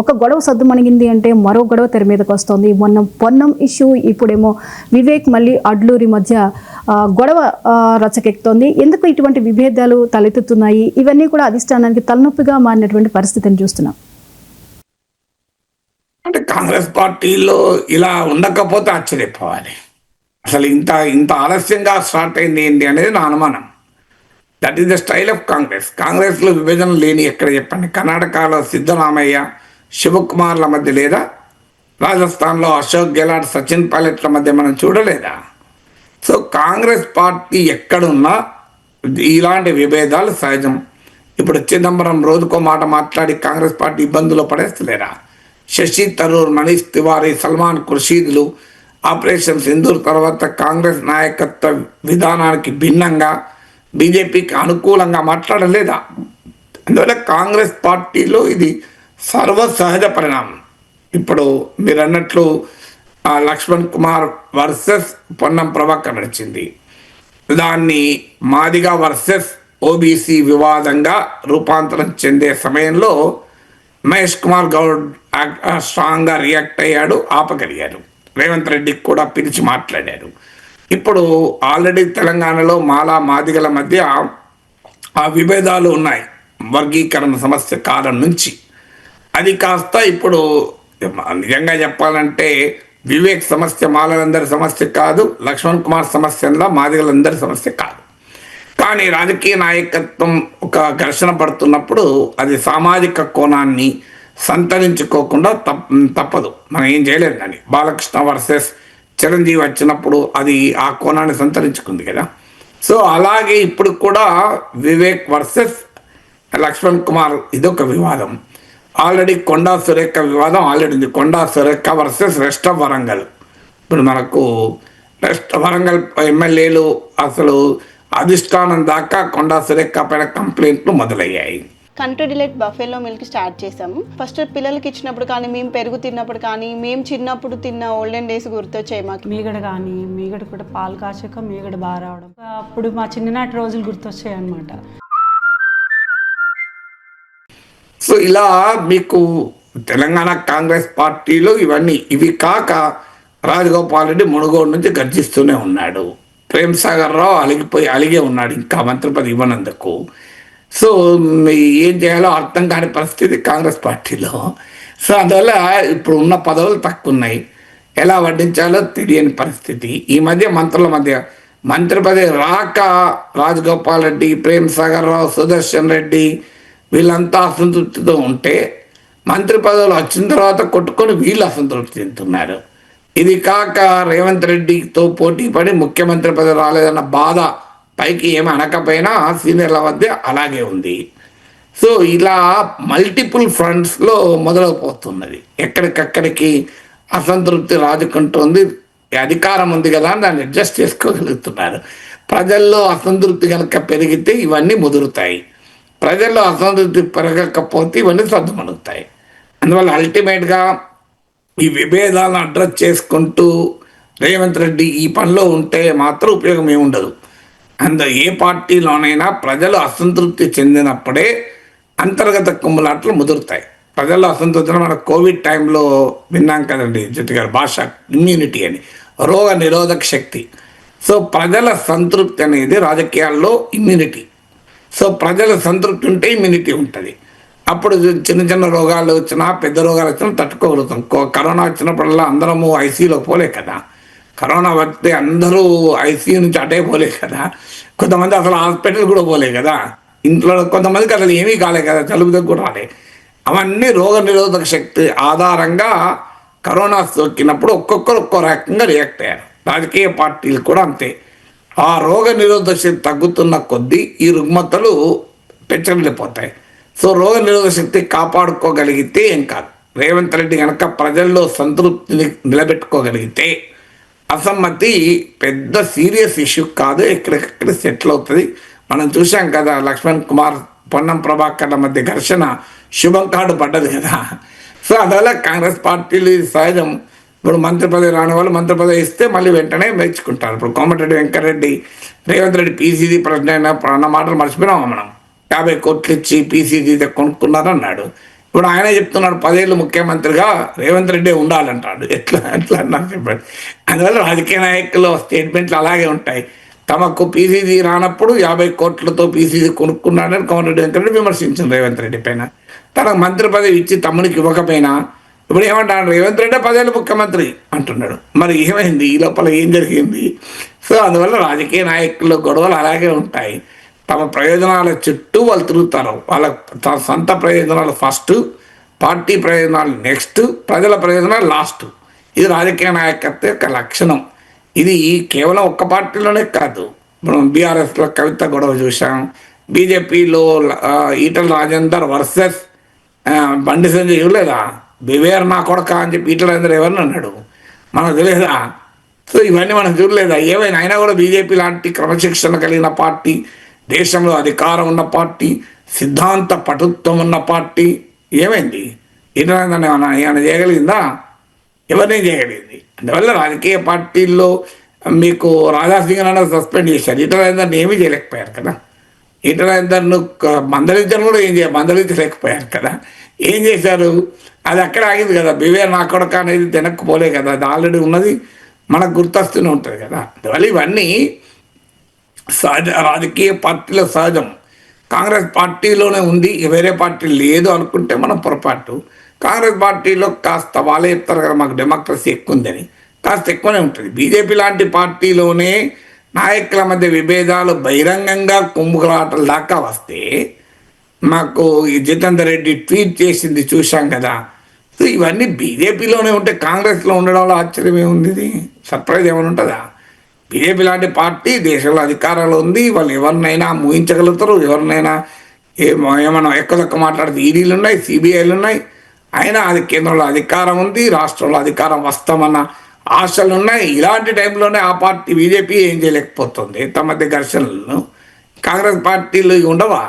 ఒక గొడవ సద్దుమణిగింది అంటే మరో గొడవ తెర మీదకి వస్తుంది. మొన్న పొన్నం ఇష్యూ, ఇప్పుడేమో వివేక్ మళ్ళీ అడ్లూరి మధ్య గొడవ రచకెక్కుతోంది. ఎందుకు ఇటువంటి విభేదాలు తలెత్తుతున్నాయి? ఇవన్నీ కూడా అధిష్టానానికి తలనొప్పిగా మారినటువంటి పరిస్థితిని చూస్తున్నాం. అంటే కాంగ్రెస్ పార్టీలో ఇలా ఉండకపోతే ఆశ్చర్యపోవాలి. అసలు ఇంత ఇంత ఆలస్యంగా స్టార్ట్ అయింది ఏంటి అనేది నా అనుమానం. That is the style of Congress. కాంగ్రెస్లో విభజన లేని ఎక్కడ చెప్పండి? కర్ణాటకలో సిద్ధరామయ్య, శివకుమార్ల మధ్య లేదా? రాజస్థాన్లో అశోక్ గెహ్లాట్, సచిన్ పైలట్ల మధ్య మనం చూడలేదా? సో కాంగ్రెస్ పార్టీ ఎక్కడున్నా ఇలాంటి విభేదాలు సహజం. ఇప్పుడు చిదంబరం రోజుకో మాట మాట్లాడి కాంగ్రెస్ పార్టీ ఇబ్బందులు పడేస్తలేరా? శశి థరూర్, మనీష్ తివారీ, సల్మాన్ ఖుర్షీద్లు ఆపరేషన్ సింధూర్ తర్వాత కాంగ్రెస్ నాయకత్వ విధానానికి భిన్నంగా బీజేపీకి అనుకూలంగా మాట్లాడలేదా? అందువల్ల కాంగ్రెస్ పార్టీలో ఇది సర్వసహజ పరిణామం. ఇప్పుడు మీరు అన్నట్లు లక్ష్మణ్ కుమార్ వర్సెస్ పొన్నం ప్రభాకర్ నడిచింది. దాన్ని మాదిగా వర్సెస్ ఓబీసీ వివాదంగా రూపాంతరం చెందే సమయంలో మహేష్ కుమార్ గౌడ్ స్ట్రాంగ్గా రియాక్ట్ అయ్యాడు, ఆపగలిగాడు. రేవంత్ రెడ్డికి కూడా పిలిచి మాట్లాడారు. ఇప్పుడు ఆల్రెడీ తెలంగాణలో మాలా మాదిగల మధ్య ఆ విభేదాలు ఉన్నాయి వర్గీకరణ సమస్య కాలం నుంచి. అది కాస్త ఇప్పుడు నిజంగా చెప్పాలంటే వివేక్ సమస్య మాలలందరి సమస్య కాదు, లక్ష్మణ్ కుమార్ సమస్యలా మాదిగలందరి సమస్య కాదు. కానీ రాజకీయ నాయకత్వం ఒక ఘర్షణ పడుతున్నప్పుడు అది సామాజిక కోణాన్ని సంతరించుకోకుండా తప్పదు, మనం ఏం చేయలేదు. దాన్ని బాలకృష్ణ వర్సెస్ చిరంజీవి వచ్చినప్పుడు అది ఆ కోణాన్ని సంతరించుకుంది కదా. సో అలాగే ఇప్పుడు కూడా వివేక్ వర్సెస్ లక్ష్మణ్ కుమార్ ఇదొక వివాదం. ఆల్రెడీ కొండా సురేఖ వివాదం ఆల్రెడీ ఉంది. Konda Surekha versus rest of Warangal. ఇప్పుడు మనకు రెస్ట్ వరంగల్ ఎమ్మెల్యేలు అసలు అధిష్టానం దాకా కొండా సురేఖ పైన కంప్లైంట్లు మొదలయ్యాయి. కంట్రీ డిలైట్ బఫేలో మిల్క్ స్టార్ట్ చేసాము. ఫస్ట్ పిల్లలకి ఇచ్చినప్పుడు కానీ, మేము పెరుగు తిన్నప్పుడు కానీ, మేము చిన్నప్పుడు తిన్న ఓల్డెన్ డేస్ గుర్తొచ్చాయి మాకు. మీగడ కూడా పాలు కాచాక మీగడ బాగా రావడం, అప్పుడు మా చిన్ననాటి రోజులు గుర్తొచ్చాయి అన్నమాట. సో ఇలా మీకు తెలంగాణ కాంగ్రెస్ పార్టీలో ఇవి కాక రాజగోపాల్ రెడ్డి మునుగోడు నుంచి గర్జిస్తూనే ఉన్నాడు. ప్రేమ్ సాగర్ రావు అలిగే ఉన్నాడు ఇంకా మంత్రి పదవి ఇవ్వనందుకు. సో ఏం చేయాలో అర్థం కాని పరిస్థితి కాంగ్రెస్ పార్టీలో. సో అందువల్ల ఇప్పుడు ఉన్న పదవులు తక్కువ ఉన్నాయి, ఎలా వడ్డించాలో తెలియని పరిస్థితి. ఈ మధ్య మంత్రుల మధ్య మంత్రి పదవి రాక రాజగోపాల్ రెడ్డి, ప్రేమ్ సాగర్ రావు, సుదర్శన్ రెడ్డి వీళ్ళంతా అసంతృప్తితో ఉంటే మంత్రి పదవులు వచ్చిన తర్వాత కొట్టుకొని వీళ్ళు అసంతృప్తి చెందుతున్నారు. ఇది కాక రేవంత్ రెడ్డితో పోటీ పడి ముఖ్యమంత్రి పదవి రాలేదన్న బాధ పైకి ఏమి అనకపోయినా సీనియర్ల మధ్య అలాగే ఉంది. సో ఇలా మల్టిపుల్ ఫ్రంట్స్లో మొదలైపోతున్నది. ఎక్కడికక్కడికి అసంతృప్తి రాజుకుంటుంది. అధికారం ఉంది కదా అని దాన్ని అడ్జస్ట్ చేసుకోగలుగుతున్నారు. ప్రజల్లో అసంతృప్తి కనుక పెరిగితే ఇవన్నీ ముదురుతాయి, ప్రజల్లో అసంతృప్తి పెరగకపోతే ఇవన్నీ సర్దుమణుగుతాయి. అందువల్ల అల్టిమేట్గా ఈ విభేదాలను అడ్రస్ చేసుకుంటూ రేవంత్ రెడ్డి ఈ పనిలో ఉంటే మాత్రం ఉపయోగం ఏముండదు. ఏ పార్టీలోనైనా ప్రజలు అసంతృప్తి చెందినప్పుడే అంతర్గత కుమ్ములాటలు ముదురుతాయి. ప్రజల్లో అసంతృప్తి మన కోవిడ్ టైంలో విన్నాం కదండి జ్యోతి గారు, భాష ఇమ్యూనిటీ అని, రోగ నిరోధక శక్తి. సో ప్రజల సంతృప్తి అనేది రాజకీయాల్లో ఇమ్యూనిటీ. సో ప్రజల సంతృప్తి ఉంటే ఇమ్యూనిటీ ఉంటుంది. అప్పుడు చిన్న చిన్న రోగాలు వచ్చినా పెద్ద రోగాలు వచ్చినా తట్టుకోగలుగుతాం. కరోనా వచ్చినప్పుడల్లా అందరము ఐసీయూలో పోలే కదా. కరోనా వస్తే అందరూ ఐసీయూ నుంచి అటే పోలే కదా. కొంతమంది అసలు హాస్పిటల్ కూడా పోలే కదా. ఇంట్లో కొంతమందికి అసలు ఏమీ కాలే కదా, జలుబు దగ్గు కూడా రాలే. అవన్నీ రోగ నిరోధక శక్తి ఆధారంగా కరోనా సోకినప్పుడు ఒక్కొక్కరు ఒక్కో రకంగా రియాక్ట్ అయ్యారు. రాజకీయ పార్టీలు కూడా అంతే. ఆ రోగ నిరోధక శక్తి తగ్గుతున్న కొద్దీ ఈ రుగ్మతలు పెంచలేకపోతాయి. సో రోగ నిరోధక శక్తి కాపాడుకోగలిగితే ఏం కాదు. రేవంత్ రెడ్డి కనుక ప్రజల్లో సంతృప్తిని నిలబెట్టుకోగలిగితే అసమ్మతి పెద్ద సీరియస్ ఇష్యూ కాదు, ఎక్కడికక్కడ సెటిల్ అవుతుంది. మనం చూసాం కదా లక్ష్మణ్ కుమార్, పొన్నం ప్రభాకర్ల మధ్య ఘర్షణ శుభం కార్డు పడ్డది కదా. సో అందువల్ల కాంగ్రెస్ పార్టీలు సహజం. ఇప్పుడు మంత్రి పదవి రాని వాళ్ళు మంత్రి పదవి ఇస్తే మళ్ళీ వెంటనే మెచ్చుకుంటారు. ఇప్పుడు కోమటిరెడ్డి వెంకటరెడ్డి రేవంత్ రెడ్డి పీసీసీ ప్రెసిడెంట్ అన్న మాటలు మర్చిపోయినాము మనం. 50 కోట్లు ఇచ్చి పీసీసీ కొనుక్కున్నారన్నాడు. ఇప్పుడు ఆయనే చెప్తున్నాడు 10 ఏళ్ళు ముఖ్యమంత్రిగా రేవంత్ రెడ్డి ఉండాలంటాడు. ఎట్లా అన్నారు చెప్పండి. అందువల్ల రాజకీయ నాయకుల స్టేట్మెంట్లు అలాగే ఉంటాయి. తమకు పీసీసీ రానప్పుడు 50 కోట్లతో పీసీసీ కొనుక్కున్నాడని కోమటిరెడ్డి వెంకటరెడ్డి విమర్శించింది రేవంత్ రెడ్డి పైన. తనకు మంత్రి పదవి ఇచ్చి తమ్మునికి ఇవ్వకపోయినా ఇప్పుడు ఏమంటాడు, రేవంత్ రెడ్డి 10 ఏళ్ళు ముఖ్యమంత్రి అంటున్నాడు. మరి ఏమైంది, ఈ లోపల ఏం జరిగింది? సో అందువల్ల రాజకీయ నాయకుల గొడవలు అలాగే ఉంటాయి. తమ ప్రయోజనాల చుట్టూ వాళ్ళు తిరుగుతారు. వాళ్ళ తమ సొంత ప్రయోజనాలు ఫస్ట్, పార్టీ ప్రయోజనాలు నెక్స్ట్, ప్రజల ప్రయోజనాలు లాస్ట్. ఇది రాజకీయ నాయకత్వం యొక్క లక్షణం. ఇది కేవలం ఒక్క పార్టీలోనే కాదు. మనం బీఆర్ఎస్లో కవిత గొడవ చూసాం, బీజేపీలో ఈటల రాజేందర్ వర్సెస్ బండి సంజయ్ చూడలేదా? బివేర్ నా కొడక అని చెప్పి ఈటల రాజేందర్ ఎవరిని అన్నాడు, మనకు తెలియదా? సో ఇవన్నీ మనం చూడలేదా? ఏమైనా అయినా కూడా బీజేపీ లాంటి క్రమశిక్షణ కలిగిన పార్టీ, దేశంలో అధికారం ఉన్న పార్టీ, సిద్ధాంత పటుత్వం ఉన్న పార్టీ ఏమైంది? ఈటల రాజేందర్ ఏమైనా చేయగలిగిందా? ఎవరినే చేయగలిగింది. అందువల్ల రాజకీయ పార్టీల్లో మీకు రాజాసింగ్ అన్న సస్పెండ్ చేశారు, ఈటల రాజేందర్ని ఏమీ చేయలేకపోయారు కదా. ఈటల రాజేందర్ను మందలించడం కూడా మందలించలేకపోయారు కదా. ఏం చేశారు? అది అక్కడ ఆగింది కదా. బివేర్ నా కొడక అనేది తినకపోలే కదా, అది ఆల్రెడీ ఉన్నది, మనకు గుర్తొస్తూనే ఉంటుంది కదా. అందువల్ల ఇవన్నీ సహజ, రాజకీయ పార్టీలో సహజం. కాంగ్రెస్ పార్టీలోనే ఉంది, వేరే పార్టీ లేదు అనుకుంటే మనం పొరపాటు. కాంగ్రెస్ పార్టీలో కాస్త వాళ్ళే చెప్తారు కదా మాకు డెమోక్రసీ ఎక్కువ ఉందని, కాస్త ఎక్కువనే ఉంటుంది. బీజేపీ లాంటి పార్టీలోనే నాయకుల మధ్య విభేదాలు బహిరంగంగా కుంభకలాటల దాకా వస్తే, మాకు ఈ జితేందర్ రెడ్డి ట్వీట్ చేసింది చూశాం కదా. సో ఇవన్నీ బీజేపీలోనే ఉంటే కాంగ్రెస్లో ఉండడంలో ఆశ్చర్యం ఏముంది? ఇది సర్ప్రైజ్ ఏమైనా ఉంటుందా? బీజేపీ లాంటి పార్టీ దేశంలో అధికారంలో ఉంది, వాళ్ళు ఎవరినైనా ముహించగలుగుతారు, ఎవరినైనా ఏమైనా ఎక్కువ మాట్లాడితే ఈడీలు ఉన్నాయి, సిబిఐలు ఉన్నాయి. అయినా అది కేంద్రంలో అధికారం ఉంది, రాష్ట్రంలో అధికారం వస్తామన్న ఆశలు ఉన్నాయి. ఇలాంటి టైంలోనే ఆ పార్టీ బీజేపీ ఏం చేయలేకపోతుంది. తమ మధ్య ఘర్షణలను కాంగ్రెస్ పార్టీలు ఉండవా?